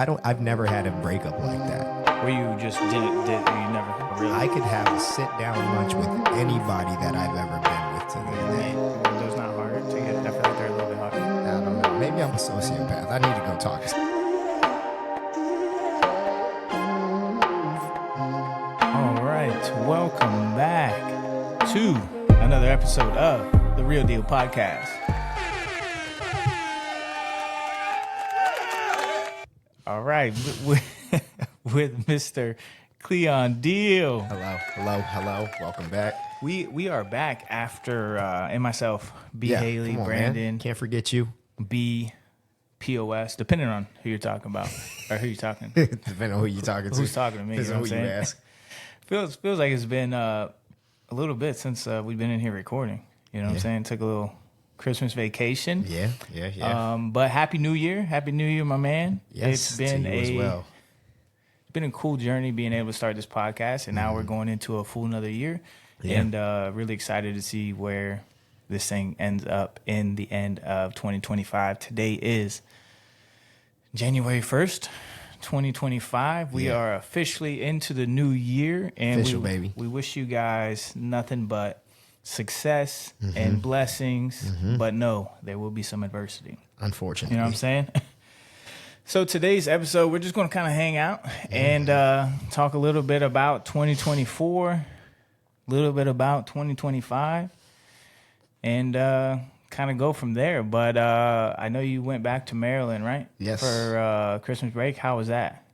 I've never had a breakup like that. Where you just you never really. I could have a sit down lunch with anybody that I've ever been with to this day. Those not hard to get. I feel like they're a little bit harder. I don't know. Maybe I'm a sociopath. I need to go talk to All right, welcome back to another episode of the Real Deal Podcast. All right, with Mr. Cleon Deal. Hello. Welcome back. We are back after and myself, B. Haley, come on, Brandon, man. Can't forget you. B. POS, depending on who you're talking about or who you're talking. Depending on who you're talking to. Who's talking to me? Depends You know on what who I'm you saying? ask. Feels like it's been a little bit since we've been in here recording. You know what I'm saying? Took a little Christmas vacation. Yeah. But Happy New Year, my man. Yes, it's been to you as well. It's been a cool journey being able to start this podcast, and now we're going into a full another year, Yeah. and really excited to see where this thing ends up in the end of 2025. Today is January 1st. 2025. We are officially into the new year, and baby. We wish you guys nothing but success and blessings. But no, there will be some adversity. Unfortunately. You know what I'm saying? So today's episode, we're just going to kind of hang out and talk a little bit about 2024, a little bit about 2025, and kind of go from there. But I know you went back to Maryland, right? Yes. For Christmas break. How was that?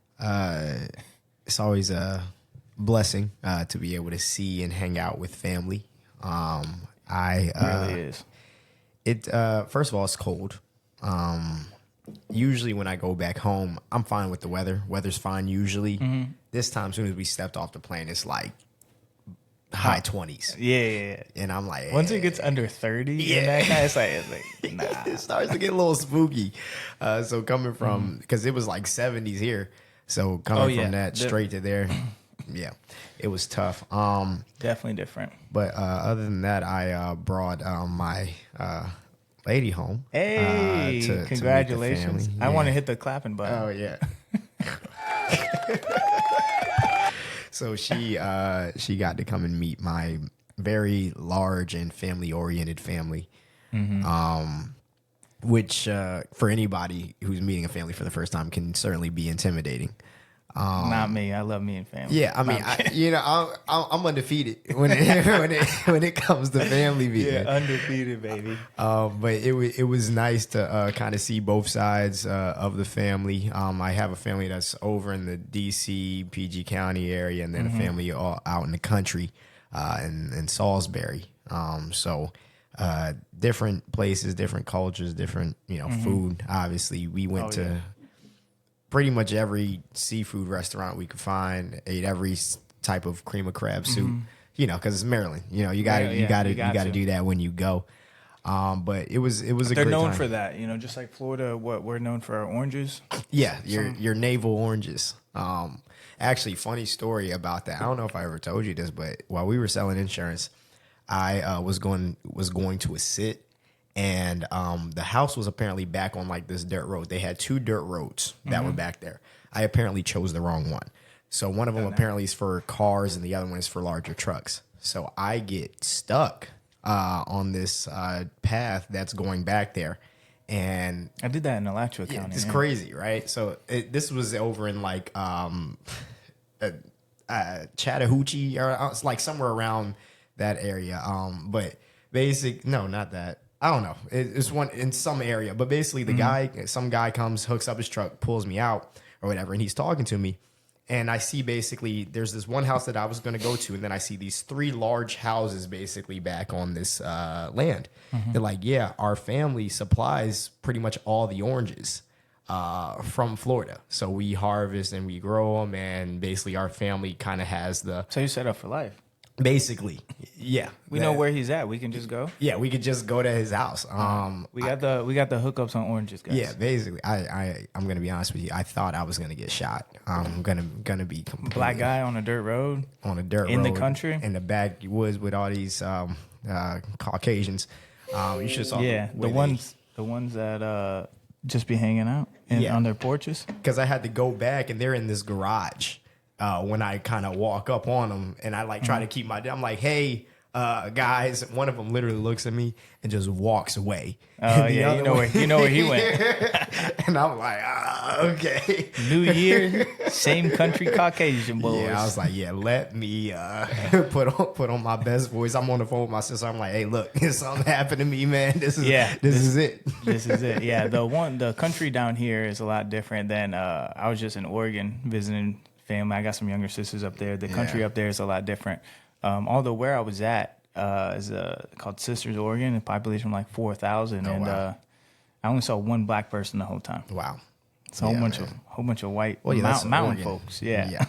It's always a blessing to be able to see and hang out with family. It really is. First of all, it's cold. Usually when I go back home, I'm fine with the weather. Weather's fine usually. This time, as soon as we stepped off the plane, it's like high 20s. Yeah. And I'm like, Once it gets under 30, it's like, nah. It starts to get a little spooky. So coming from, because it was like 70s here. So coming from that straight to there, it was tough. Definitely different. But other than that, I brought my lady home. Hey, to congratulations. meet the family. I want to hit the clapping button. Oh, yeah. So she got to come and meet my very large and family-oriented family, which for anybody who's meeting a family for the first time can certainly be intimidating. Not me. I love me and family. Yeah, I mean, I'm undefeated when it comes to family meeting. Yeah, undefeated, baby. But it was nice to kind of see both sides of the family. I have a family that's over in the DC, PG County area, and then a family all out in the country in Salisbury. So different places, different cultures, different food. Obviously, we went to pretty much every seafood restaurant we could find. Ate every type of cream of crab soup. Because it's Maryland. You got to do that when you go. But it was a great time. They're known for that, just like Florida. What we're known for our oranges. Yeah, your navel oranges. Actually, funny story about that. I don't know if I ever told you this, but while we were selling insurance, I was going to a sit. And the house was apparently back on like this dirt road. They had two dirt roads that were back there. I apparently chose the wrong one. So one of them apparently is for cars and the other one is for larger trucks. So I get stuck on this path that's going back there. And I did that in Alachua County. It's crazy, right? So this was over in like Chattahoochee or it's like somewhere around that area. But not that. I don't know. It's one in some area, but basically some guy comes, hooks up his truck, pulls me out or whatever, and he's talking to me. And I see basically there's this one house that I was going to go to, and then I see these three large houses basically back on this land. They're like, yeah, our family supplies pretty much all the oranges from Florida. So we harvest and we grow them, and basically our family kind of has the... So you set up for life. Basically, yeah. We know where he's at. We can just go. Yeah, we could just go to his house. We got the hookups on oranges, guys. Yeah, basically, I'm gonna be honest with you. I thought I was gonna get shot. I'm gonna be completely black guy on a dirt road in the country in the backwoods with all these Caucasians. You should saw the ones that just be hanging out on their porches? Because I had to go back, and they're in this garage when I kind of walk up on them, and I like try to keep I'm like, hey, guys. One of them literally looks at me and just walks away. Oh yeah, you know where he went. And I'm like, okay. New Year, same country Caucasian boys. Yeah, I was like, yeah, let me put on my best voice. I'm on the phone with my sister. I'm like, hey, look, something happened to me, man. This is it. This is it. Yeah, the country down here is a lot different than I was just in Oregon visiting family. I got some younger sisters up there. The country up there is a lot different. Although where I was at is called Sisters, Oregon, a population of like 4,000, I only saw one black person the whole time. Wow. So a whole bunch of white mountain folks. Yeah.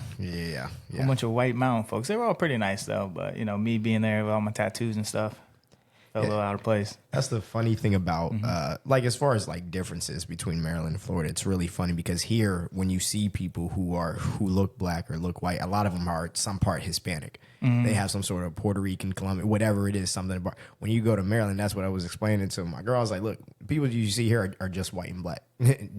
Whole bunch of white mountain folks. They were all pretty nice though, but me being there with all my tattoos and stuff felt a little out of place. That's the funny thing about like as far as like differences between Maryland and Florida, it's really funny because here when you see people who look black or look white, a lot of them are some part Hispanic. They have some sort of Puerto Rican, Colombian, whatever it is, something about. When you go to Maryland, that's what I was explaining to my girl. I was like, look, people you see here are just white and black.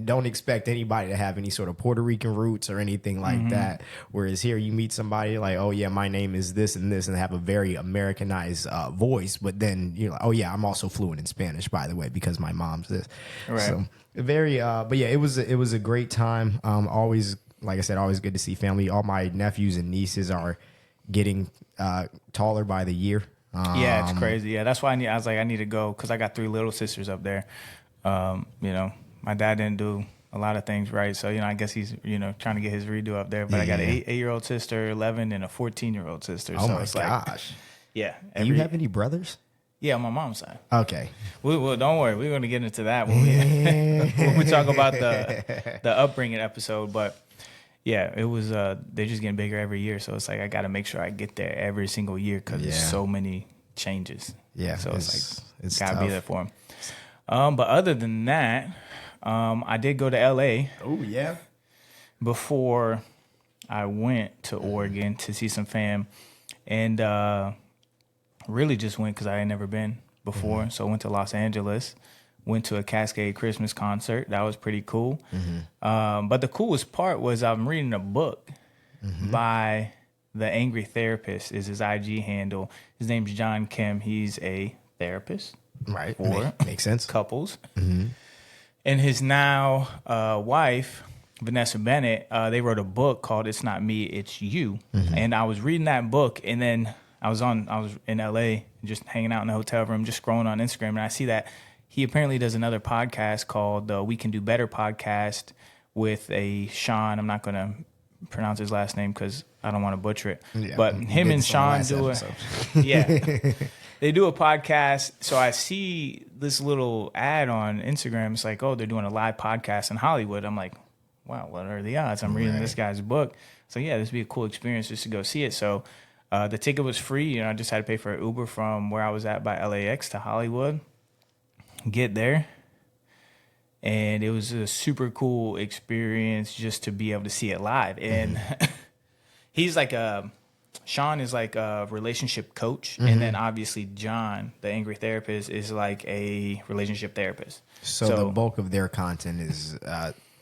Don't expect anybody to have any sort of Puerto Rican roots or anything like that. Whereas here you meet somebody like, oh yeah, my name is this and this, and they have a very Americanized voice. But then you're like, oh yeah, I'm also fluent in Spanish, by the way, because my mom's this. Right. So very, but yeah, it was a great time. Always, like I said, always good to see family. All my nephews and nieces are getting taller by the year. Yeah, it's crazy. Yeah, that's why I was like, I need to go because I got 3 little sisters up there. My dad didn't do a lot of things right, so I guess he's trying to get his redo up there. But I got an 8-year-old sister, 11, and a 14-year-old sister. Oh so my it's gosh! Like, yeah. Do you have any brothers? Yeah, on my mom's side. Okay. Well, don't worry. We're going to get into that when we talk about the upbringing episode. But yeah, it was. They're just getting bigger every year, so it's like I got to make sure I get there every single year because there's so many changes. Yeah. So it's got to tough. be there for them. But other than that, I did go to L.A. Oh yeah. Before I went to Oregon to see some fam, and really just went because I had never been before. So I went to Los Angeles. Went to a Cascade Christmas concert. That was pretty cool. But the coolest part was I'm reading a book by The Angry Therapist is his IG handle. His name's John Kim. He's a therapist. Right. For makes sense. couples. And his now wife, Vanessa Bennett, they wrote a book called It's Not Me, It's You. And I was reading that book, and then I was in LA just hanging out in the hotel room, just scrolling on Instagram, and I see that he apparently does another podcast called the We Can Do Better podcast with a Sean. I'm not going to pronounce his last name because I don't want to butcher it. Yeah, but him and Sean do it. Yeah. They do a podcast. So I see this little ad on Instagram. It's like, oh, they're doing a live podcast in Hollywood. I'm like, wow, what are the odds? I'm reading this guy's book. So yeah, this would be a cool experience just to go see it. So the ticket was free. I just had to pay for an Uber from where I was at by LAX to Hollywood. Get there, and it was a super cool experience just to be able to see it live. And he's like Sean is like a relationship coach, and then obviously John, the Angry Therapist, is like a relationship therapist. So the bulk of their content is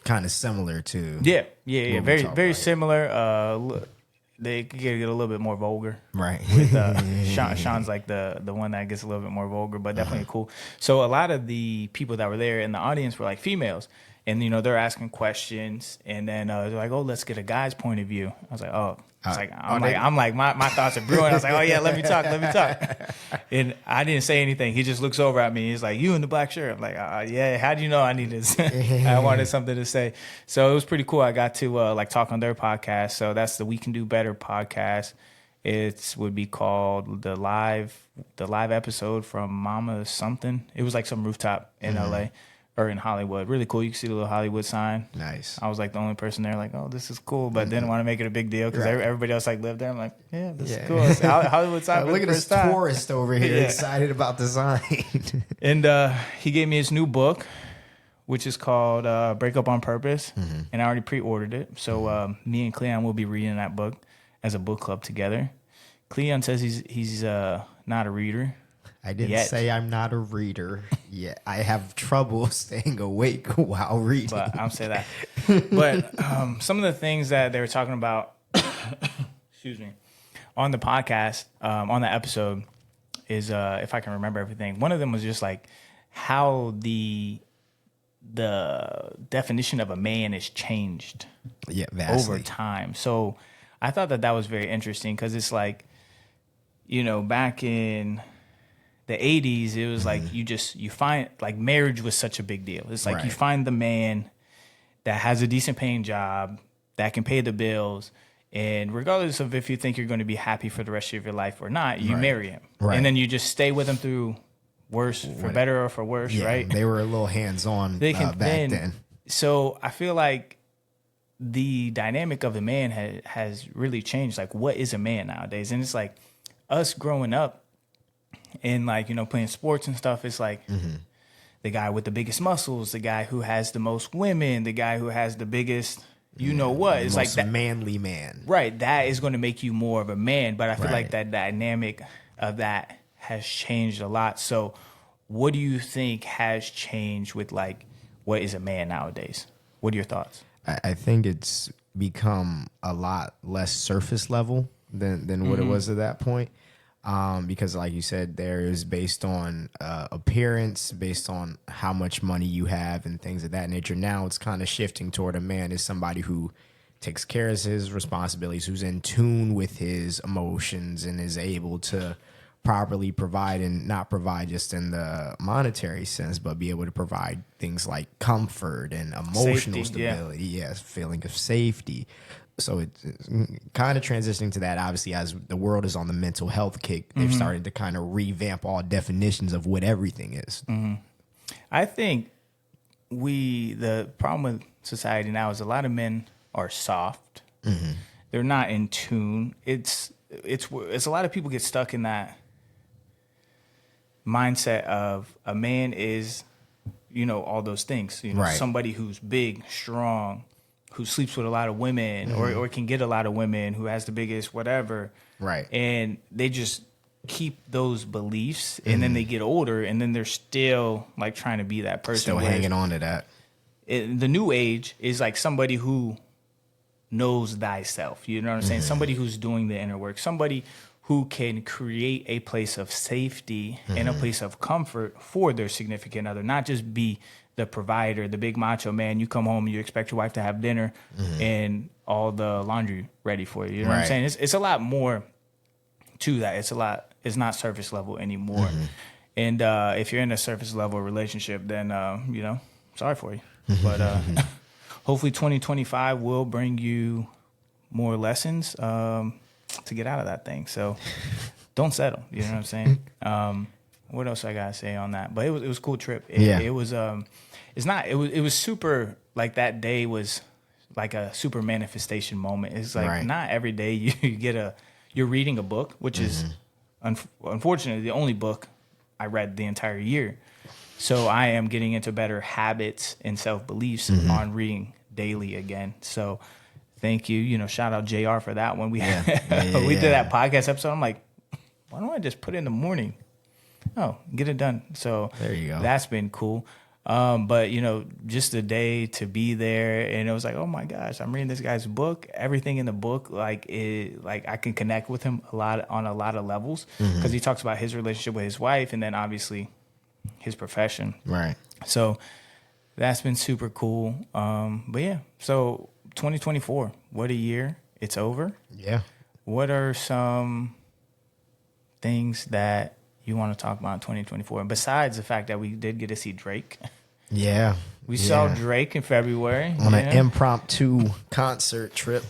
kind of similar to very similar. They get a little bit more vulgar, right? With Sean's like the one that gets a little bit more vulgar, but definitely cool. So a lot of the people that were there in the audience were like females, and they're asking questions, and then they're like, "Oh, let's get a guy's point of view." I was like, "Oh." I'm like, my thoughts are brewing. I was like, oh yeah, let me talk. And I didn't say anything. He just looks over at me. He's like, you in the black shirt. I'm like, yeah. How do you know I needed? I wanted something to say. So it was pretty cool. I got to talk on their podcast. So that's the We Can Do Better podcast. It would be called the live episode from Mama something. It was like some rooftop in LA. Or in Hollywood. Really cool. You can see the little Hollywood sign. Nice. I was like the only person there like, oh, this is cool. But didn't want to make it a big deal because everybody else like lived there. I'm like, yeah, this is cool. It's Hollywood sign. Look at this tourist over here excited about the sign. And he gave me his new book, which is called Break Up on Purpose. And I already pre-ordered it. So me and Cleon will be reading that book as a book club together. Cleon says he's not a reader. I didn't Yet. say I'm not a reader. Yeah, I have trouble staying awake while reading. But I'll say that. But some of the things that they were talking about, excuse me, on the podcast, on the episode, is if I can remember everything. One of them was just like how the definition of a man is changed vastly. over time. So I thought that was very interesting because it's like, back in the 80s, it was like you find, like, marriage was such a big deal. It's like you find the man that has a decent paying job, that can pay the bills, and regardless of if you think you're going to be happy for the rest of your life or not, you marry him. Right. And then you just stay with him through for better or for worse, right? They were a little hands-on back then. So I feel like the dynamic of the man has really changed. Like, what is a man nowadays? And it's like us growing up and, like, playing sports and stuff, it's like the guy with the biggest muscles, the guy who has the most women, the guy who has the biggest, it's like that manly man. Right. That is going to make you more of a man. But I feel like that dynamic of that has changed a lot. So what do you think has changed with, like, what is a man nowadays? What are your thoughts? I think it's become a lot less surface level than what it was at that point. Because, like you said, there is based on appearance, based on how much money you have and things of that nature. Now it's kind of shifting toward a man as somebody who takes care of his responsibilities, who's in tune with his emotions and is able to properly provide, and not provide just in the monetary sense, but be able to provide things like comfort and emotional stability. Yes, feeling of safety. So it's kind of transitioning to that. Obviously, as the world is on the mental health kick, they've started to kind of revamp all definitions of what everything is. I think the problem with society now is a lot of men are soft. They're not in tune. It's a lot of people get stuck in that mindset of a man is, all those things. Somebody who's big, strong, who sleeps with a lot of women or can get a lot of women, who has the biggest whatever. Right. And they just keep those beliefs, and then they get older, and then they're still, like, trying to be that person. Still hanging on to that. The new age is like somebody who knows thyself. You know what I'm saying? Somebody who's doing the inner work. Somebody who can create a place of safety and a place of comfort for their significant other, not just be the provider, the big macho man. You come home, you expect your wife to have dinner and all the laundry ready for you. You know what I'm saying? It's a lot more to that. It's not surface level anymore. And if you're in a surface level relationship, then, sorry for you. But hopefully 2025 will bring you more lessons to get out of that thing. So don't settle. You know what I'm saying? What else I gotta say on that? But it was a cool trip. It was it was super, like, that day was like a super manifestation moment. It's like not every day you're reading a book, which is unfortunately the only book I read the entire year. So I am getting into better habits and self-beliefs on reading daily again. So thank you. Shout out JR for that one. We did that podcast episode. I'm like, why don't I just put it in the morning? Oh, get it done. So there you go. That's been cool. But just the day to be there, and it was like, oh my gosh, I'm reading this guy's book. Everything in the book, like I can connect with him on a lot of levels, because he talks about his relationship with his wife, and then obviously his profession. Right. So that's been super cool. But yeah, so 2024, what a year. It's over. Yeah. What are some things that you want to talk about in 2024? Besides the fact that we did get to see Drake. Yeah. We saw Drake in February. On an impromptu concert trip.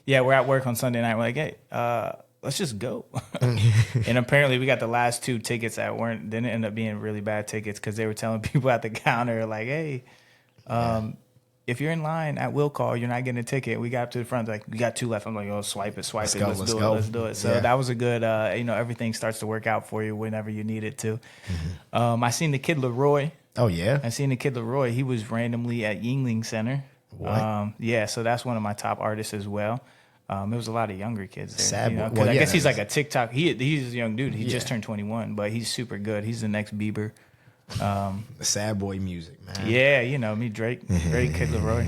Yeah, we're at work on Sunday night. We're like, hey, let's just go. And apparently we got the last 2 tickets that didn't end up being really bad tickets, because they were telling people at the counter, like, hey, if you're in line at will call, you're not getting a ticket. We got up to the front, like, we got 2 left. I'm like, oh, swipe it. Let's do it. So that was a good, everything starts to work out for you whenever you need it to. I seen the Kid Leroy. Oh, yeah? I seen the Kid Leroy. He was randomly at Yingling Center. What? Yeah, so that's one of my top artists as well. It was a lot of younger kids there. Sad you know, boy. 'cause Well, I yeah, guess he's that's- like a TikTok. He's a young dude. He just Yeah. turned 21, but he's super good. He's the next Bieber. The sad boy music, man. Yeah, you know me, Drake, Kid Leroy,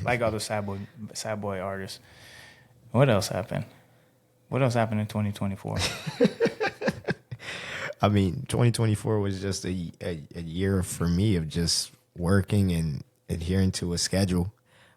like all the sad boy artists. What else happened? What else happened in 2024? I mean, 2024 was just a year for me of just working and adhering to a schedule.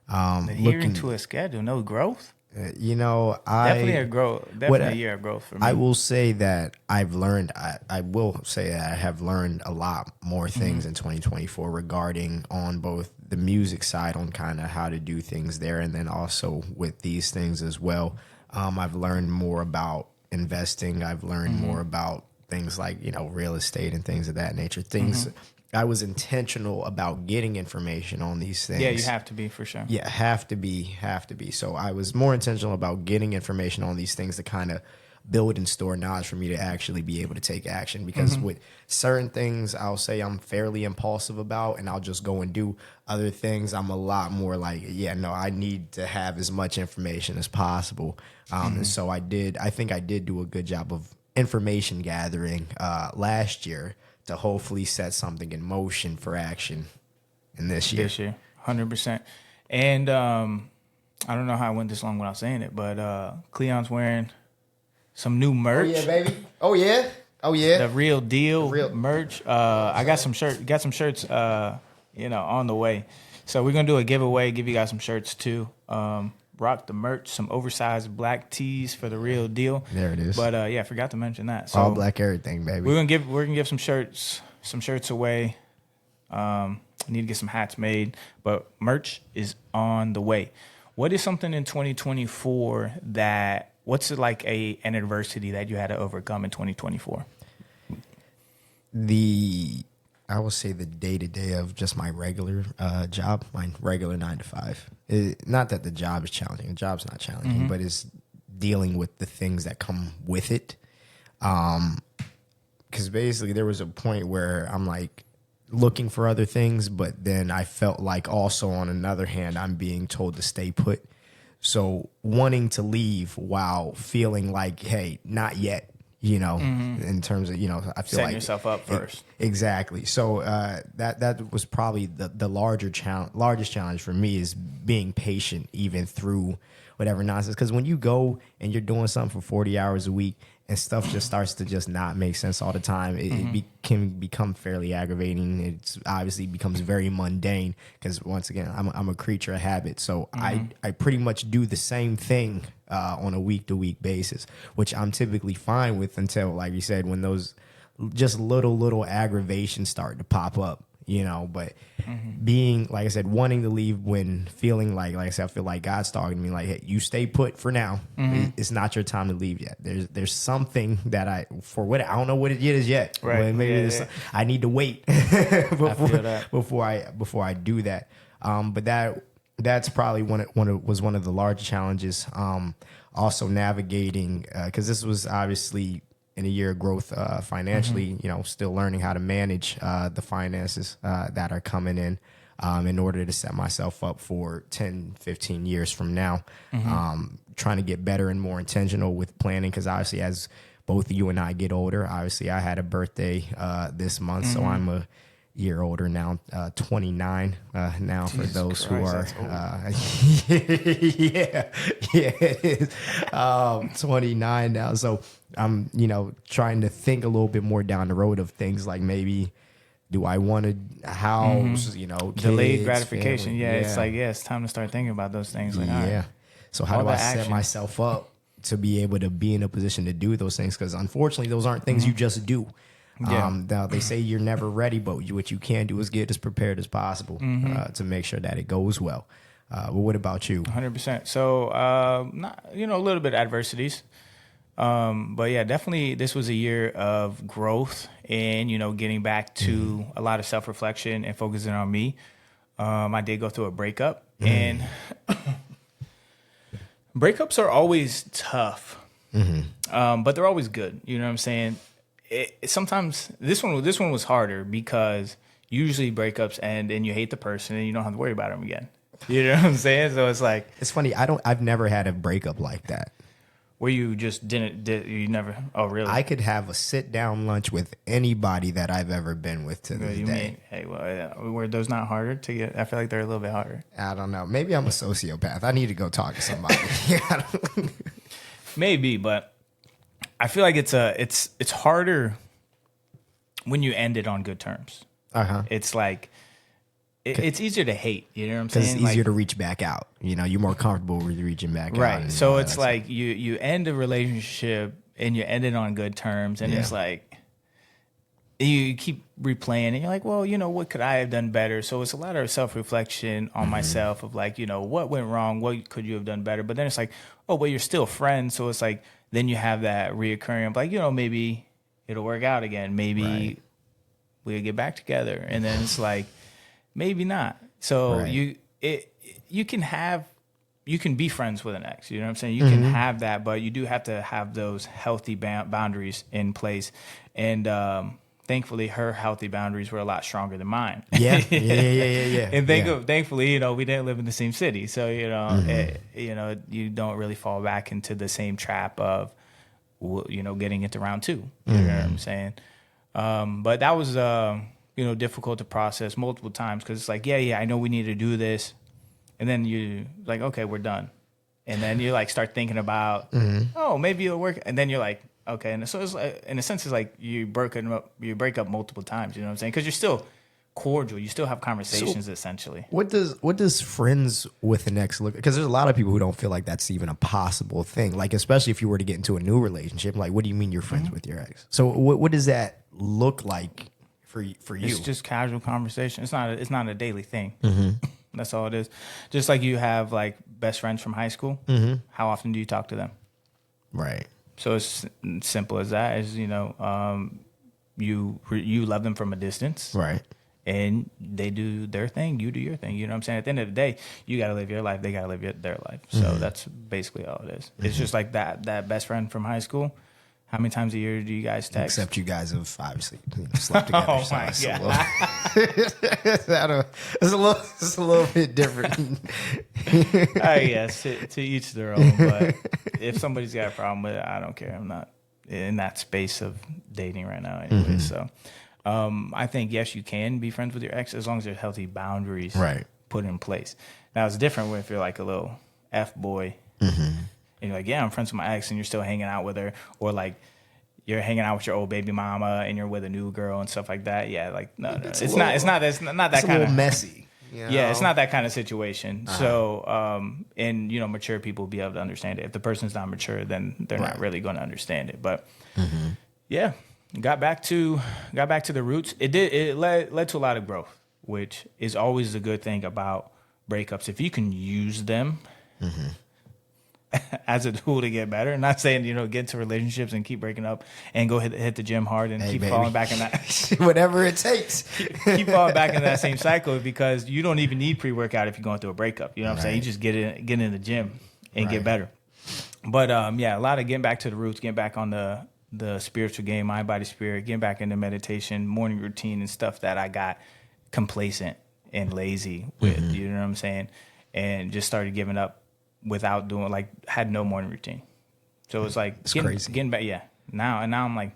Adhering to a schedule, no growth. You know, Definitely a growth. Definitely a year of growth for me. I will say that I've learned. I will say that I have learned a lot more things in 2024 regarding on both the music side, on kind of how to do things there, and then also with these things as well. I've learned more about investing. I've learned more about things like, you know, real estate and things of that nature. Things I was intentional about getting information on these things. Yeah, you have to be for sure. Yeah, have to be. So I was more intentional about getting information on these things to kind of build and store knowledge for me to actually be able to take action. Because with certain things, I'll say I'm fairly impulsive about, and I'll just go and do. Other things, I'm a lot more like, yeah, no, I need to have as much information as possible. And so I think I did do a good job of information gathering last year to hopefully set something in motion for action in this year. 100%. And I don't know how I went this long without saying it, but Cleon's wearing some new merch. Oh yeah, baby. Oh yeah. Oh yeah. The real deal merch. I got some shirts, you know, on the way. So we're gonna do a giveaway, give you guys some shirts too. Rock the merch, some oversized black tees for the real deal. There it is. But yeah, I forgot to mention that. So all black everything, baby. we're gonna give some shirts away. Need to get some hats made, but merch is on the way. What is something in 2024 what's it like an adversity that you had to overcome in 2024? I will say the day-to-day of just my regular job, my regular 9 to 5. Not that the job is challenging. The job's not challenging, but it's dealing with the things that come with it. Because basically there was a point where I'm like looking for other things, but then I felt like also on another hand, I'm being told to stay put. So wanting to leave while feeling like, hey, not yet. You know, in terms of, you know, I feel Setting like yourself up first. Exactly. So that was probably the largest challenge for me, is being patient even through whatever nonsense. Because when you go and you're doing something for 40 hours a week and stuff just starts to just not make sense all the time, it can become fairly aggravating. It obviously becomes very mundane because, once again, I'm a creature of habit. So I pretty much do the same thing on a week-to-week basis, which I'm typically fine with until, like you said, when those just little aggravations start to pop up, you know. But being, like I said, wanting to leave when feeling like I said, I feel like God's talking to me like, hey, you stay put for now. It's not your time to leave yet. There's something that I don't know what it is yet. Right. But maybe I need to wait before I do that. But that's probably was one of the larger challenges. Also navigating, because this was obviously in a year of growth financially, you know, still learning how to manage the finances that are coming in order to set myself up for 10, 15 years from now. Trying to get better and more intentional with planning, because obviously as both you and I get older, obviously I had a birthday this month, so I'm a year older now, 29 now. Jesus, for those Christ, who are yeah it is 29 now, so I'm, you know, trying to think a little bit more down the road of things like, maybe do I want a house, you know, delayed kids, gratification. family. It's like, it's time to start thinking about those things. Like, all right, so how do I set myself up to be able to be in a position to do those things? Because unfortunately those aren't things you just do. Now they say you're never ready, but what you can do is get as prepared as possible to make sure that it goes well. But what about you? 100%. So, not, you know, a little bit of adversities. But yeah, definitely this was a year of growth and, you know, getting back to a lot of self-reflection and focusing on me. I did go through a breakup, and breakups are always tough, but they're always good. You know what I'm saying? Sometimes this one was harder because usually breakups end and you hate the person and you don't have to worry about them again. You know what I'm saying? So it's like, It's funny. I've never had a breakup like that. where you just you never, oh, really? I could have a sit down lunch with anybody that I've ever been with to this you day. mean, hey, well, yeah, were those not harder to get? I feel like they're a little bit harder. I don't know. Maybe I'm a sociopath. I need to go talk to somebody. Maybe, but I feel like it's harder when you end it on good terms. It's like it's easier to hate. You know what I'm saying? Because it's easier to reach back out. You know, you're more comfortable with reaching back out. Right. So it's like you end a relationship and you end it on good terms, and it's like you keep replaying, and you're like, well, you know, what could I have done better? So it's a lot of self-reflection on myself of like, you know, what went wrong? What could you have done better? But then it's like, oh, well, you're still friends. So it's like, then you have that reoccurring of like, you know, maybe it'll work out again. Maybe we'll get back together. And then it's like, maybe not. So you can be friends with an ex. You know what I'm saying? You can have that, but you do have to have those healthy boundaries in place. And thankfully, her healthy boundaries were a lot stronger than mine. Yeah. And thankfully, you know, we didn't live in the same city, so you know, you don't really fall back into the same trap of, you know, getting into round two. You know what I'm saying? But that was you know, difficult to process multiple times because it's like, yeah, I know we need to do this, and then you like, okay, we're done, and then you like start thinking about, oh, maybe it'll work, and then you're like, okay, and so it's like, in a sense, it's like you break up multiple times. You know what I'm saying? Because you're still cordial, you still have conversations. Essentially, what does friends with an ex look? Because there's a lot of people who don't feel like that's even a possible thing. Like, especially if you were to get into a new relationship, like, what do you mean you're friends with your ex? So what does that look like for you? It's just casual conversation. It's not a daily thing. That's all it is. Just like you have like best friends from high school. How often do you talk to them? Right. So it's simple as that. Is, you know, you love them from a distance, right? And they do their thing, you do your thing. You know what I'm saying? At the end of the day, you got to live your life. They got to live their life. So that's basically all it is. It's just like that best friend from high school. How many times a year do you guys text? Except you guys have obviously slept together. Oh so my God. It's a little bit different. Yes, to each their own. But if somebody's got a problem with it, I don't care. I'm not in that space of dating right now anyway. So I think, yes, you can be friends with your ex as long as there's healthy boundaries put in place. Now, it's different if you're like a little F-boy. And you're like, yeah, I'm friends with my ex, and you're still hanging out with her, or like you're hanging out with your old baby mama and you're with a new girl and stuff like that. Yeah, like no, it's not that kind of messy. You know? Yeah, it's not that kind of situation. So, and you know, mature people will be able to understand it. If the person's not mature, then they're not really going to understand it. But yeah, got back to the roots. It led to a lot of growth, which is always a good thing about breakups. If you can use them as a tool to get better. Not saying, you know, get into relationships and keep breaking up and go hit the gym hard and keep falling back in that. Whatever it takes. keep falling back in that same cycle, because you don't even need pre-workout if you're going through a breakup. You know what I'm saying? You just get in the gym and get better. But yeah, a lot of getting back to the roots, getting back on the spiritual game, mind, body, spirit, getting back into meditation, morning routine and stuff that I got complacent and lazy with. You know what I'm saying? And just started giving up without doing, like, had no morning routine. So it was like getting back. Yeah. Now I'm like,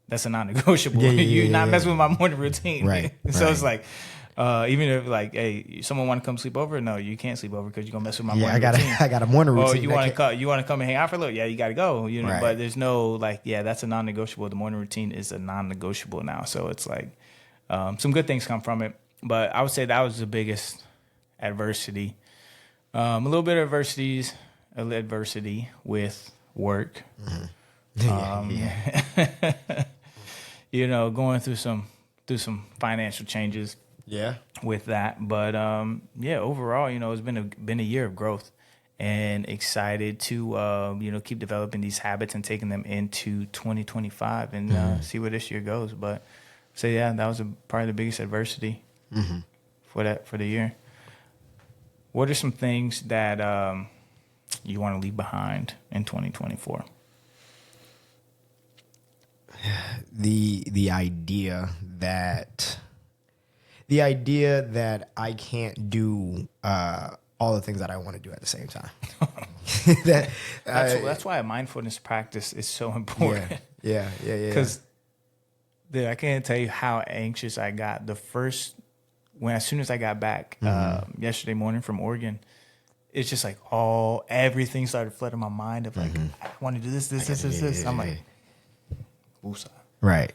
that's a non-negotiable. You're not messing with my morning routine. Right. So it's like, even if like, hey, someone want to come sleep over? No, you can't sleep over because you're gonna mess with my morning routine. I got a morning routine. Oh, you want to come and hang out for a little? Yeah, you got to go. You know, but there's no like, yeah, that's a non-negotiable. The morning routine is a non-negotiable now. So it's like, some good things come from it. But I would say that was the biggest adversity. A little bit of adversity with work. You know, going through some financial changes. Yeah. With that, but yeah, overall, you know, it's been a year of growth, and excited to you know, keep developing these habits and taking them into 2025 and see where this year goes. But so yeah, that was probably the biggest adversity for the year. What are some things that you want to leave behind in 2024? The idea that the idea that I can't do all the things that I want to do at the same time. That's why a mindfulness practice is so important. Yeah. Because I can't tell you how anxious I got as soon as I got back yesterday morning from Oregon. It's just like everything started flooding my mind of like, I want to do this. I'm like, woosah. Right.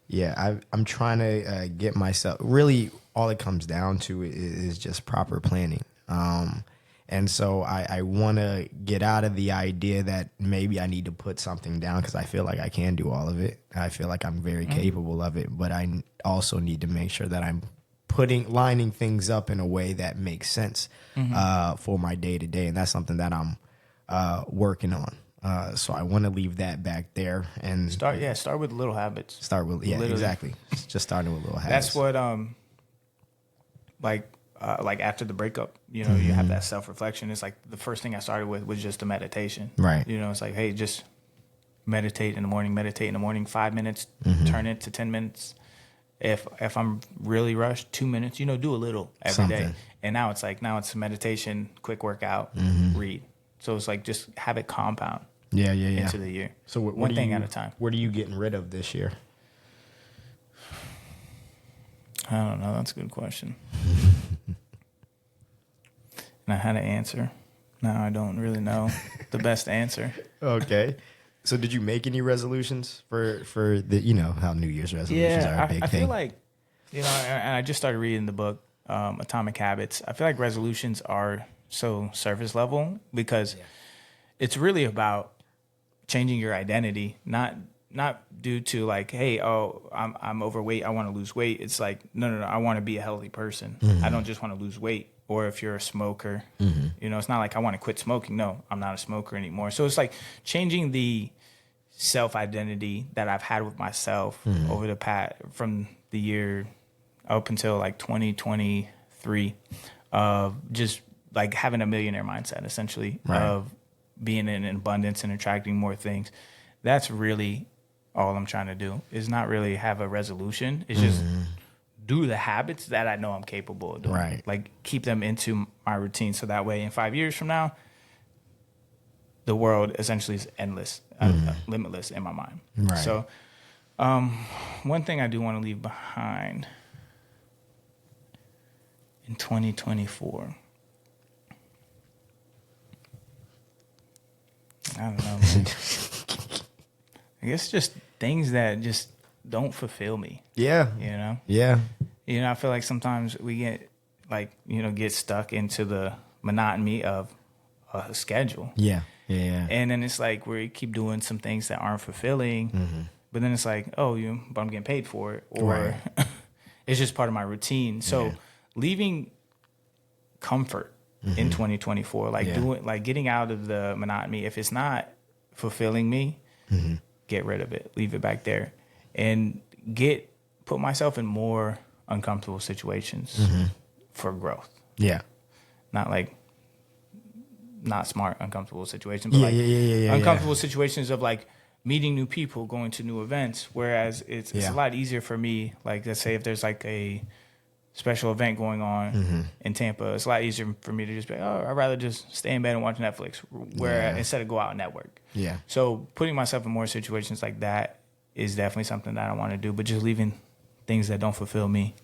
Yeah, I'm trying to get myself. Really, all it comes down to is just proper planning. And so I want to get out of the idea that maybe I need to put something down because I feel like I can do all of it. I feel like I'm very capable of it, but I also need to make sure that I'm lining things up in a way that makes sense for my day to day, and that's something that I'm working on. So I want to leave that back there and start with little habits. Exactly. Just starting with little habits. That's what like after the breakup, you know, you have that self-reflection. It's like the first thing I started with was just a meditation. Right. You know, it's like, hey, just meditate in the morning, 5 minutes, turn it to 10 minutes. If I'm really rushed, 2 minutes, you know, do a little every day. And now it's a meditation, quick workout, read. So it's like just have it compound into the year. So one thing at a time. What are you getting rid of this year? I don't know. That's a good question. And I had an answer. Now I don't really know the best answer. Okay. So did you make any resolutions for the, you know, how New Year's resolutions are a big thing? I feel like, you know, and I just started reading the book, Atomic Habits. I feel like resolutions are so surface level because it's really about changing your identity, not due to like, hey, I'm overweight, I want to lose weight. It's like, no, I want to be a healthy person. I don't just want to lose weight. Or if you're a smoker, you know, it's not like I want to quit smoking. No, I'm not a smoker anymore. So it's like changing the self-identity that I've had with myself over the past, from the year up until like 2023, of just like having a millionaire mindset, essentially, of being in abundance and attracting more things. That's really all I'm trying to do, is not really have a resolution. It's just do the habits that I know I'm capable of doing. Right. Like keep them into my routine. So that way in 5 years from now, the world essentially is endless, limitless in my mind. Right. So one thing I do want to leave behind in 2024. I don't know, man. I guess just things that just don't fulfill me. Yeah. You know? Yeah. You know, I feel like sometimes we get get stuck into the monotony of a schedule. Yeah. And then it's like we keep doing some things that aren't fulfilling, but then it's like, but I'm getting paid for it, or it's just part of my routine. So leaving comfort in 2024, getting out of the monotony. If it's not fulfilling me, get rid of it, leave it back there, and put myself in more uncomfortable situations for growth. Yeah. Not smart, uncomfortable situations, but uncomfortable situations of like meeting new people, going to new events. Whereas it's a lot easier for me. Like, let's say if there's like a special event going on in Tampa, it's a lot easier for me to just be, I'd rather just stay in bed and watch Netflix, instead of go out and network. Yeah. So putting myself in more situations like that is definitely something that I want to do, but just leaving things that don't fulfill me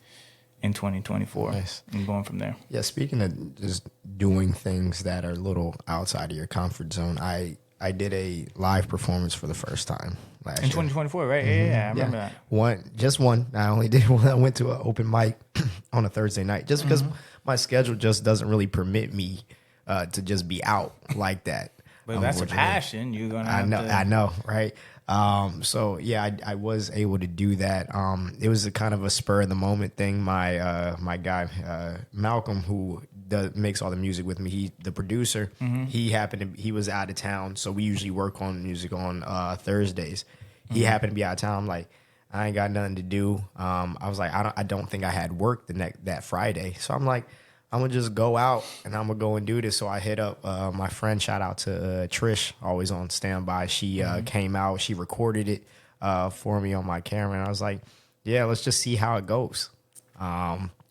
in 2024 and going from there. Yeah, speaking of just doing things that are a little outside of your comfort zone, I did a live performance for the first time last year. In 2024, right? Yeah, I remember that. Just one. I only did one. I went to an open mic on a Thursday night just because my schedule just doesn't really permit me to just be out like that. But that's a passion. You're gonna have I know, right? So yeah, I was able to do that. It was a kind of a spur of the moment thing. My guy Malcolm, who makes all the music with me, the producer, he was out of town, so we usually work on music on Thursdays. He happened to be out of town. I'm like, I ain't got nothing to do. I was like, I don't think I had work that Friday, so I'm like, I'm gonna just go out and I'm gonna go and do this. So I hit up my friend. Shout out to Trish, always on standby. She came out. She recorded it for me on my camera, and I was like, "Yeah, let's just see how it goes."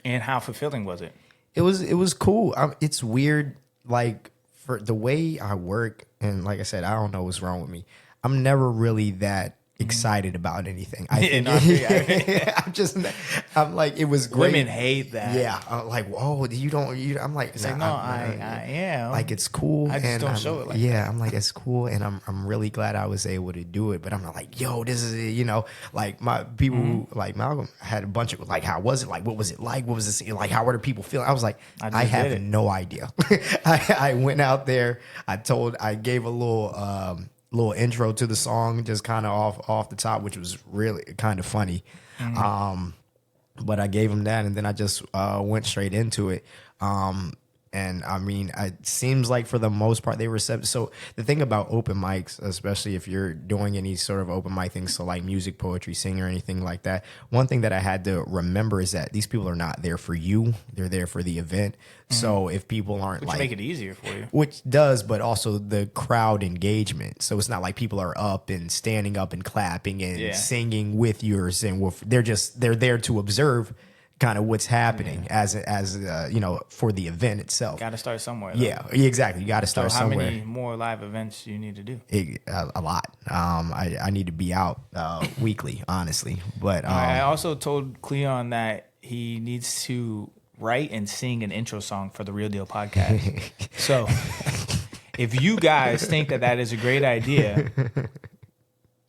And how fulfilling was it? It was cool. It's weird, like for the way I work, and like I said, I don't know what's wrong with me. I'm never really that excited about anything. I think I'm like, it was great. Women hate that. Yeah, I'm like, whoa, I'm like, it's like, no, I am. Like, it's cool. I just don't show it like yeah, that. I'm like, it's cool, and I'm really glad I was able to do it. But I'm not like, yo, this is it, like my people who, like Malcolm had a bunch of like, how was it? Like, what was it like? What was this like? How were the people feeling? I was like, I have no idea. I went out there. I gave a little intro to the song, just kind of off the top, which was really kind of funny. But I gave him that, and then I just went straight into it. And I mean, it seems like for the most part they were receptive. So the thing about open mics, especially if you're doing any sort of open mic things, so like music, poetry, singing, or anything like that, one thing that I had to remember is that these people are not there for you; they're there for the event. So if people aren't which make it easier for you, which does, but also the crowd engagement. So it's not like people are up and standing up and clapping and singing with you or singing with. They're there to observe kind of what's happening as for the event itself. Got to start somewhere. Though. Yeah, exactly. You got to start somewhere. How many more live events do you need to do? A lot. I need to be out weekly, honestly. But I also told Cleon that he needs to write and sing an intro song for the Real Deal podcast. So if you guys think that is a great idea,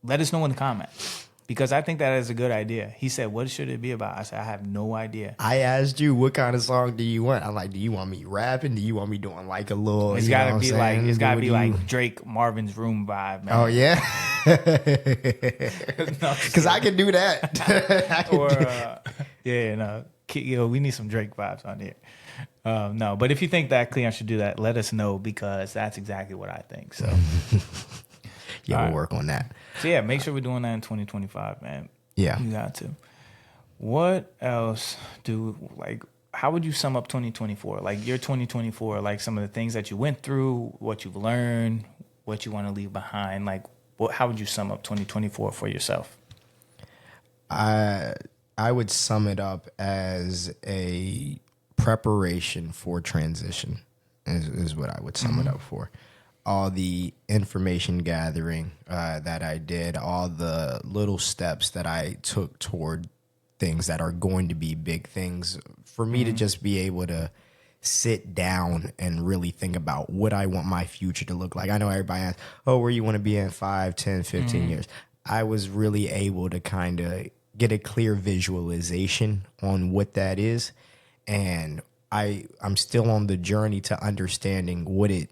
let us know in the comments. Because I think that is a good idea. He said, what should it be about? I said, I have no idea. I asked you, what kind of song do you want? I'm like, do you want me rapping? Do you want me doing like a little, it's gotta be like Drake, Marvin's Room vibe, man. Oh, yeah? Because I can do that. We need some Drake vibes on here. No, but if you think that Cleon should do that, let us know, because that's exactly what I think. So yeah, we'll work on that. So yeah, make sure we're doing that in 2025, man. Yeah. You got to. What else how would you sum up 2024? Like your 2024, like some of the things that you went through, what you've learned, what you want to leave behind. Like how would you sum up 2024 for yourself? I would sum it up as a preparation for transition is what I would sum it up for. All the information gathering that I did, all the little steps that I took toward things that are going to be big things, for me to just be able to sit down and really think about what I want my future to look like. I know everybody asks, where you want to be in 5, 10, 15 years. I was really able to kind of get a clear visualization on what that is. And I'm still on the journey to understanding what it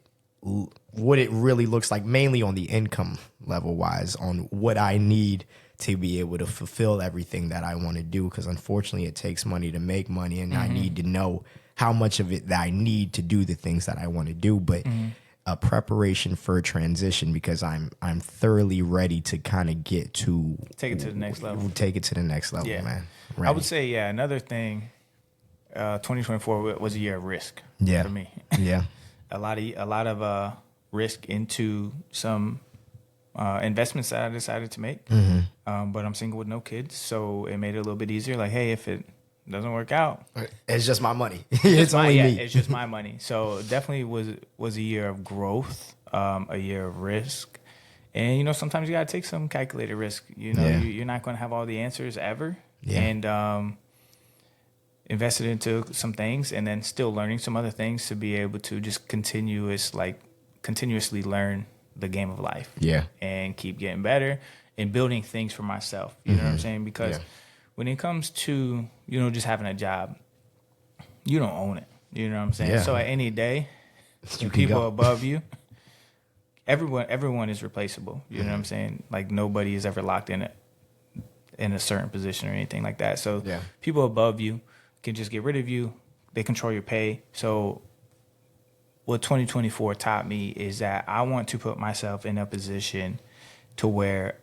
really looks like, mainly on the income level wise, on what I need to be able to fulfill everything that I want to do. Because unfortunately, it takes money to make money, and I need to know how much of it that I need to do the things that I want to do. But a preparation for a transition, because I'm thoroughly ready to kind of take it to the next level. Take it to the next level, man. Ready. I would say, another thing. 2024 was a year of risk for me. Yeah. A lot of risk into some investments that I decided to make. But I'm single with no kids, so it made it a little bit easier. Like, hey, if it doesn't work out, it's just my money. It's only me. It's just my money. So definitely was a year of growth, a year of risk. And, sometimes you got to take some calculated risk. You're not going to have all the answers ever. Yeah. And invested into some things, and then still learning some other things to be able to just continuously learn the game of life. Yeah. And keep getting better and building things for myself. You know what I'm saying? Because when it comes to, just having a job, you don't own it. You know what I'm saying? Yeah. So at any day, people above you, everyone is replaceable. You know what I'm saying? Like, nobody is ever locked in a certain position or anything like that. So people above you can just get rid of you. They control your pay. So what 2024 taught me is that I want to put myself in a position to where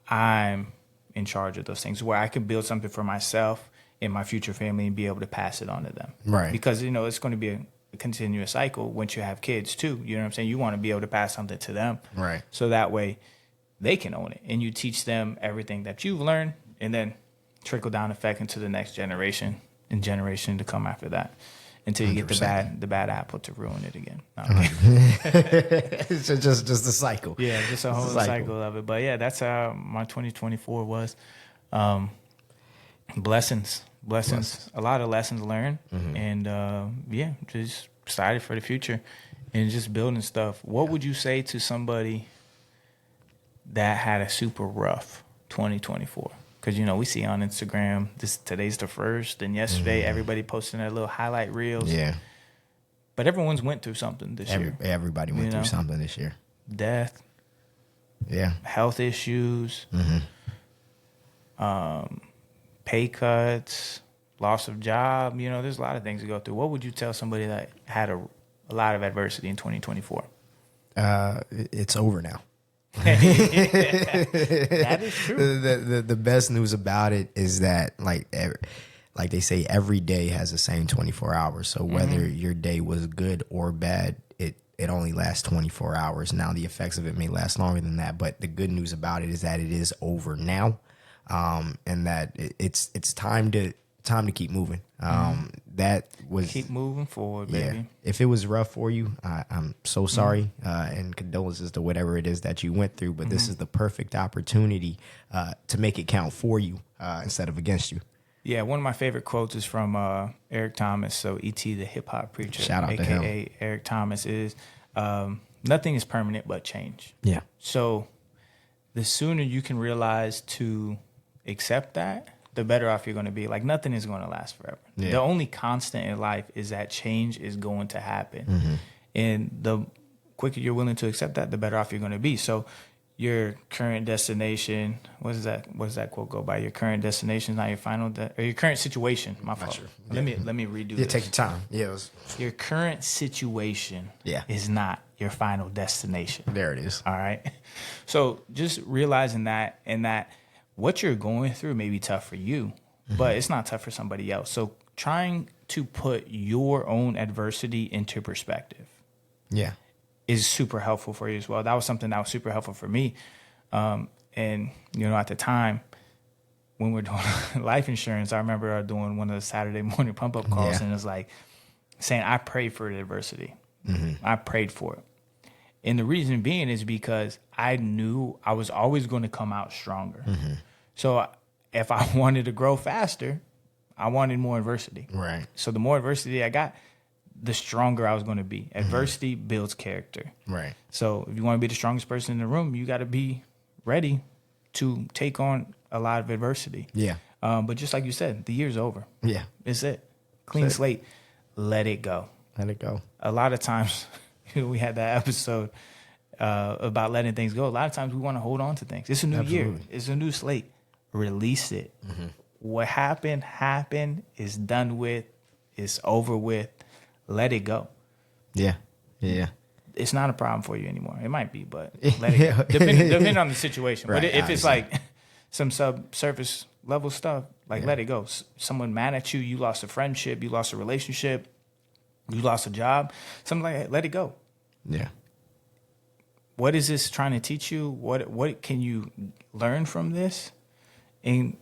I'm in charge of those things, where I can build something for myself and my future family and be able to pass it on to them. Right. Because, it's going to be a continuous cycle once you have kids too. You know what I'm saying? You want to be able to pass something to them. Right. So that way they can own it, and you teach them everything that you've learned, and then trickle down effect into the next generation. and generation to come after that. Until you get 100%. the bad apple to ruin it again. No, It's just the cycle. yeah, just a whole cycle of it. But yeah, that's how my 2024 was. Blessings, a lot of lessons learned, and yeah, just excited for the future and just building stuff. What would you say to somebody that had a super rough 2024? Because, we see on Instagram, today's the first, and yesterday everybody posting their little highlight reels. Yeah. But everyone's went through something this year. Everybody went through something this year. Death. Yeah. Health issues. Pay cuts. Loss of job. There's a lot of things to go through. What would you tell somebody that had a lot of adversity in 2024? It's over now. That is true. The best news about it is that like they say, every day has the same 24 hours. So whether your day was good or bad, it only lasts 24 hours. Now the effects of it may last longer than that, but the good news about it is that it is over now, and that it's time to keep moving. That was keep moving forward, baby. Yeah. If it was rough for you, I'm so sorry, and condolences to whatever it is that you went through. But this is the perfect opportunity to make it count for you instead of against you. Yeah, one of my favorite quotes is from Eric Thomas. So E.T. the hip hop preacher, Shout out to him. AKA Eric Thomas, is nothing is permanent but change. Yeah. So the sooner you can realize to accept that, the better off you're going to be. Like, nothing is going to last forever. Yeah. The only constant in life is that change is going to happen. And the quicker you're willing to accept that, the better off you're going to be. So your current destination, what does that quote go by? Your current destination is not your final, or your current situation. My fault. Sure. Let me redo Yeah, this. take your time. Yeah. Your current situation is not your final destination. There it is. All right. So just realizing that, and that what you're going through may be tough for you, but it's not tough for somebody else. So trying to put your own adversity into perspective Yeah. is super helpful for you as well. That was something that was super helpful for me. And, at the time when we're doing life insurance, I remember doing one of the Saturday morning pump-up calls, and it was like saying, I prayed for the adversity. I prayed for it. And the reason being is because I knew I was always going to come out stronger. So if I wanted to grow faster, I wanted more adversity. Right. So the more adversity I got, the stronger I was going to be. Adversity builds character. Right. So if you want to be the strongest person in the room, you got to be ready to take on a lot of adversity. Yeah. But just like you said, the year's over. Yeah. It's it. Clean slate. Let it go. Let it go. A lot of times, we had that episode about letting things go. A lot of times we want to hold on to things. It's a new year. It's a new slate. Release it. What happened, is done with, it's over with. Let it go. Yeah. Yeah. It's not a problem for you anymore. It might be, but let it go. Depending on the situation. Right, But if it's obviously. like some subsurface level stuff, let it go. Someone mad at you, you lost a friendship, you lost a relationship, you lost a job, something like that, let it go. Yeah. What is this trying to teach you? What can you learn from this? And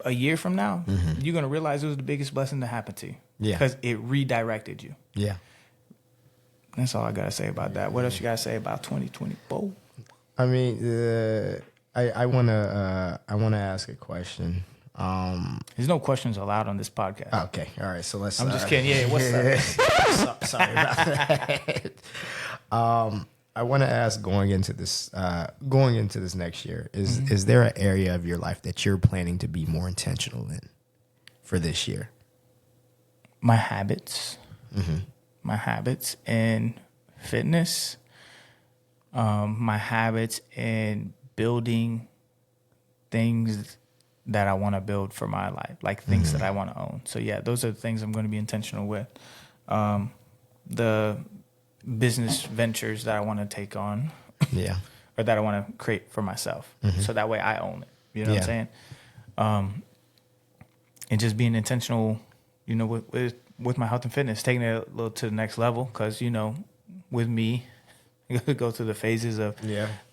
a year from now, you're going to realize it was the biggest blessing to happen to you. Yeah. Because it redirected you. Yeah. That's all I got to say about that. What else you got to say about 2024? I mean, I wanna ask a question. There's no questions allowed on this podcast. Okay, all right. So let's. I'm just kidding. Yeah, what's up? Sorry about that. I want to ask, going into this next year, is there an area of your life that you're planning to be more intentional in for this year? My habits. My habits in fitness. My habits in building things that I want to build for my life, like things that I want to own. So yeah, those are the things I'm going to be intentional with. The business ventures that I want to take on, Yeah. or that I want to create for myself, so that way I own it. You know what I'm saying? And just being intentional, with my health and fitness, taking it a little to the next level. Because with me, go through the phases of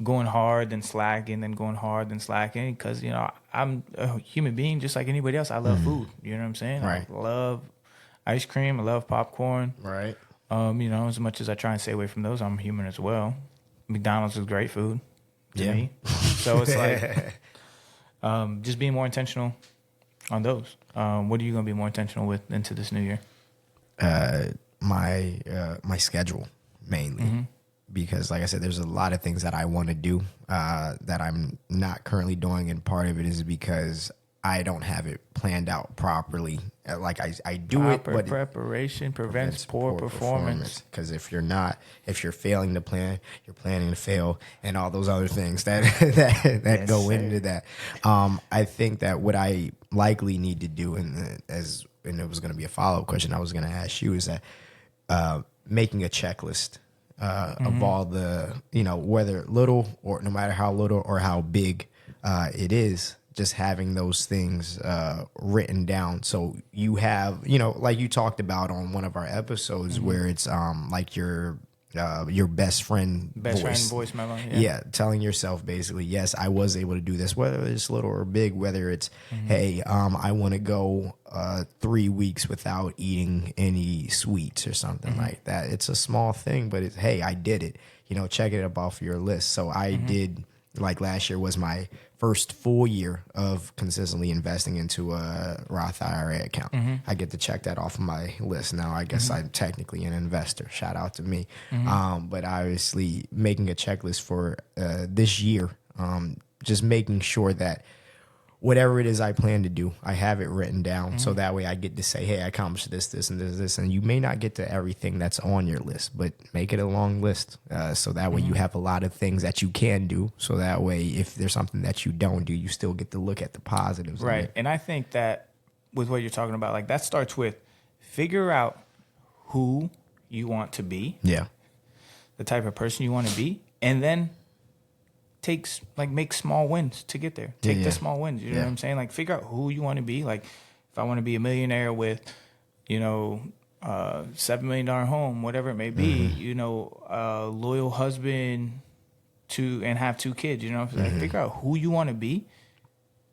going hard, then slacking, then going hard, then slacking. Because, you know, I'm a human being just like anybody else. I love food. You know what I'm saying? Right. I love ice cream. I love popcorn. Right. You know, as much as I try and stay away from those, I'm human as well. McDonald's is great food to me. So it's like just being more intentional on those. What are you going to be more intentional with into this new year? My schedule mainly, because like I said, there's a lot of things that I want to do that I'm not currently doing, and part of it is because I don't have it planned out properly. Like I do Proper it, but preparation prevents poor performance. Because if you're failing to plan, you're planning to fail, and all those other things that go into that. I think that what I likely need to do, and it was going to be a follow-up question I was going to ask you, is that making a checklist of all the, you know, whether little or no matter how little or how big it is, just having those things written down. So you have, you know, like you talked about on one of our episodes where it's like your best friend voice memo. Yeah, telling yourself basically, yes, I was able to do this, whether it's little or big, whether it's, hey, I want to go 3 weeks without eating any sweets or something like that. It's a small thing, but it's, hey, I did it. You know, check it up off your list. So I did, like last year was my first full year of consistently investing into a Roth IRA account. I get to check that off of my list. Now, I guess I'm technically an investor. Shout out to me. But obviously making a checklist for this year, just making sure that whatever it is I plan to do, I have it written down. So that way I get to say, hey, I accomplished this, this, and this. And you may not get to everything that's on your list, but make it a long list. So that way you have a lot of things that you can do. So that way, if there's something that you don't do, you still get to look at the positives. Right. And I think that with what you're talking about, like that starts with figure out who you want to be. Yeah. The type of person you want to be. And then make small wins to get there. Take the small wins. You know what I'm saying? Like figure out who you want to be. Like if I want to be a millionaire with, you know, $7 million home, whatever it may be, you know, a loyal husband and have 2 kids, you know, like figure out who you want to be.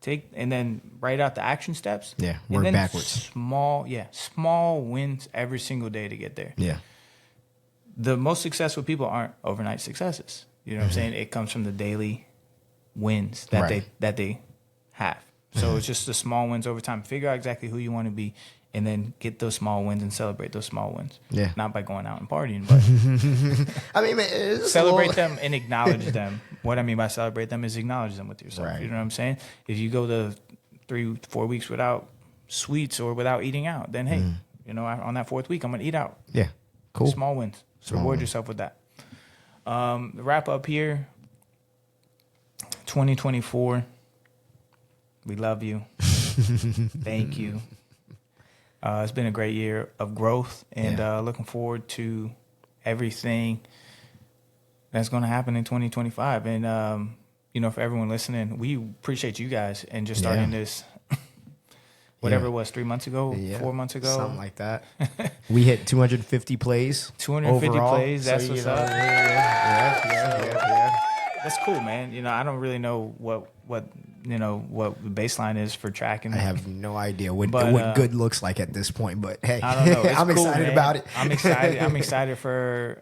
And then write out the action steps. Yeah. Work and then backwards. Small wins every single day to get there. Yeah. The most successful people aren't overnight successes. You know what I'm saying? It comes from the daily wins that they have. So it's just the small wins over time. Figure out exactly who you want to be, and then get those small wins and celebrate those small wins. Yeah. Not by going out and partying, but I mean, it's celebrate them and acknowledge them. What I mean by celebrate them is acknowledge them with yourself. Right. You know what I'm saying? If you go the 3-4 weeks without sweets or without eating out, then hey, you know, on that 4th week, I'm gonna eat out. Yeah. Cool. Small wins. Reward yourself with that. Wrap up here. 2024. We love you. Thank you. It's been a great year of growth, and looking forward to everything that's going to happen in 2025. And you know, for everyone listening, we appreciate you guys and just starting this. Whatever it was, 3 months ago, 4 months ago. Something like that. We hit 250 plays. 250 overall, plays, that's what's up. Yeah. That's cool, man. You know, I don't really know what the baseline is for tracking. I have no idea what good looks like at this point, but hey, I don't know. I'm cool, excited man. about it. I'm excited. I'm excited for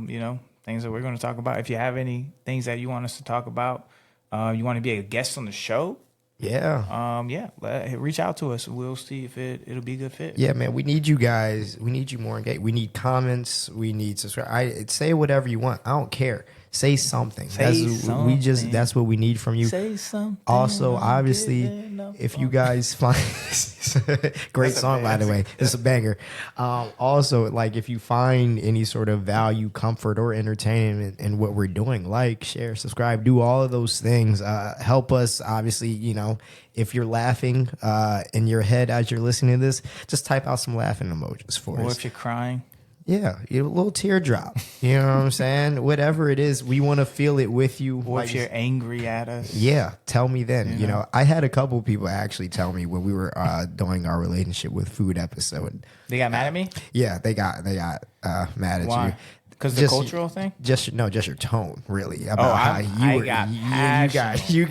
you know, things that we're going to talk about. If you have any things that you want us to talk about, you want to be a guest on the show. Reach out to us. We'll see if it'll be a good fit. Yeah, man, we need you guys. We need you more engaged. We need comments. We need subscribe. Say whatever you want. I don't care. Say something. That's what we need from you. Say something. Also, obviously, if you guys find great song, by the way, it's a banger. Also, like if you find any sort of value, comfort, or entertainment in what we're doing, like, share, subscribe, do all of those things. Help us. Obviously, you know, if you're laughing in your head as you're listening to this, just type out some laughing emojis for us. Or if you're crying. Yeah, a little teardrop. You know what I'm saying? Whatever it is, we want to feel it with you. Or if you're angry at us. Yeah, tell me then. You know, I had a couple people actually tell me when we were doing our relationship with food episode. They got mad at me? Yeah, they got mad at Why? you. Because the cultural thing? Just your tone, really. About how you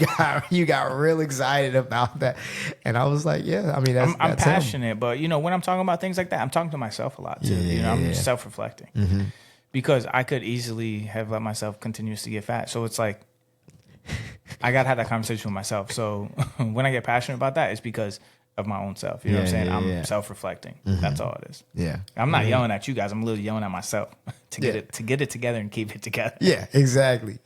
got real excited about that. And I was like, yeah, I mean, that's passionate, him. but when I'm talking about things like that, I'm talking to myself a lot too. I'm self-reflecting. Mm-hmm. Because I could easily have let myself continuously get fat. So it's like, I got to have that conversation with myself. So when I get passionate about that, it's because of my own self. You know what I'm saying? I'm self-reflecting. Mm-hmm. That's all it is. Yeah. I'm not yelling at you guys. I'm literally yelling at myself to get it together and keep it together. Yeah, exactly.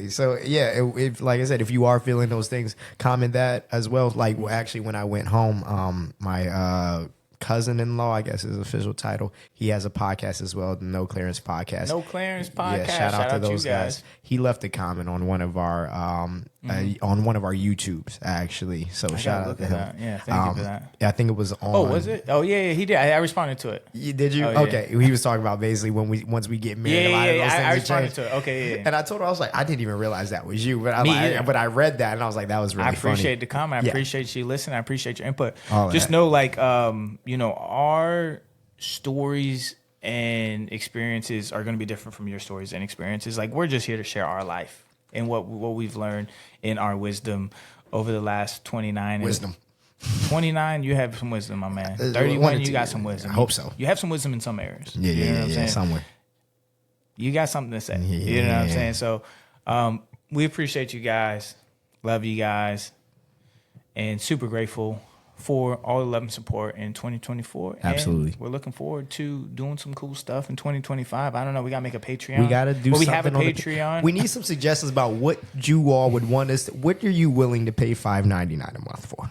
So if like I said, if you are feeling those things, comment that as well. Like actually, when I went home, my cousin-in-law, I guess is his official title, he has a podcast as well, the No Clearance Podcast. No Clearance Podcast. Yeah, shout out to those guys. He left a comment on one of our YouTubes actually. So shout out to him. That. Yeah, thank you for that. I think it was on. Oh, was it? Oh yeah, he did. I responded to it. Did you? Oh, okay. He was talking about basically once we get married, a lot of those things I responded to it. Okay, yeah. And I told her, I was like, I didn't even realize that was you, but I read that and I was like, that was really funny. I appreciate the comment. I appreciate you listening. I appreciate your input. Just that. know, like, our stories and experiences are going to be different from your stories and experiences. Like, we're just here to share our life and what we've learned in our wisdom over the last 29. Wisdom. 29, you have some wisdom, my man. 31, you got some wisdom. I hope so. You have some wisdom in some areas. Yeah, you know what I'm saying? Somewhere. You got something to say. You know what I'm saying? So we appreciate you guys. Love you guys. And super grateful for all the love and support in 2024. Absolutely. And we're looking forward to doing some cool stuff in 2025. I don't know. We got to make a Patreon. We got to do something. We have a Patreon. We need some suggestions about what you all would want us. What are you willing to pay $5.99 a month for?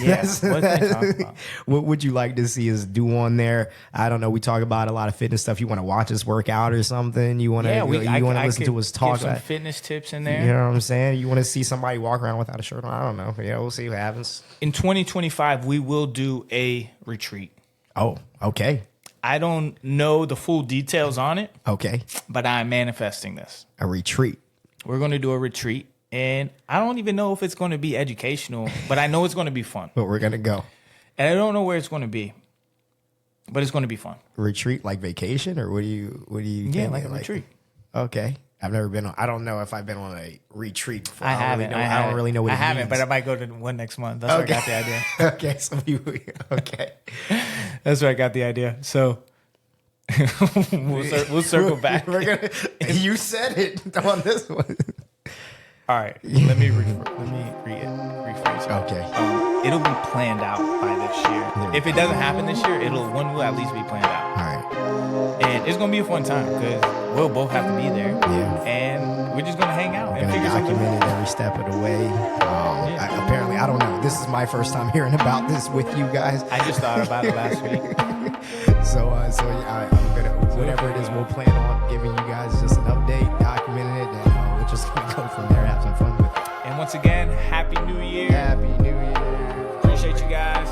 Yeah. What can we talk about? What would you like to see us do on there? I don't know. We talk about a lot of fitness stuff. You want to watch us work out or something? You want to listen to us talk? Give some fitness tips in there. You know what I'm saying? You want to see somebody walk around without a shirt on? I don't know. Yeah, we'll see what happens. In 2025, we will do a retreat. Oh, okay. I don't know the full details on it. Okay. But I'm manifesting this. A retreat. We're going to do a retreat. And I don't even know if it's going to be educational, but I know it's going to be fun. But we're going to go. And I don't know where it's going to be, but it's going to be fun. Retreat like vacation, or what do you Yeah, like a retreat. Okay. I've never been on. I don't know if I've been on a retreat before. I haven't. I don't really know what it means. I haven't, but I might go to one next month. That's where I got the idea. Okay. That's where I got the idea. So we'll circle back. You said it on this one. All right. Let me rephrase it. Okay. It'll be planned out by this year. If it doesn't happen this year, one will at least be planned out. All right. And it's gonna be a fun time because we'll both have to be there. Yeah. And we're just gonna hang out and figure document it every step of the way. Apparently, I don't know. This is my first time hearing about this with you guys. I just thought about it last week. So I'm gonna whatever it is, we'll plan on giving you guys just an update, documenting it, and we're just gonna go from there, have some fun with it. And once again, Happy New Year. Happy New Year. Appreciate you guys.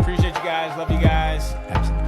Appreciate you guys. Love you guys. Absolutely.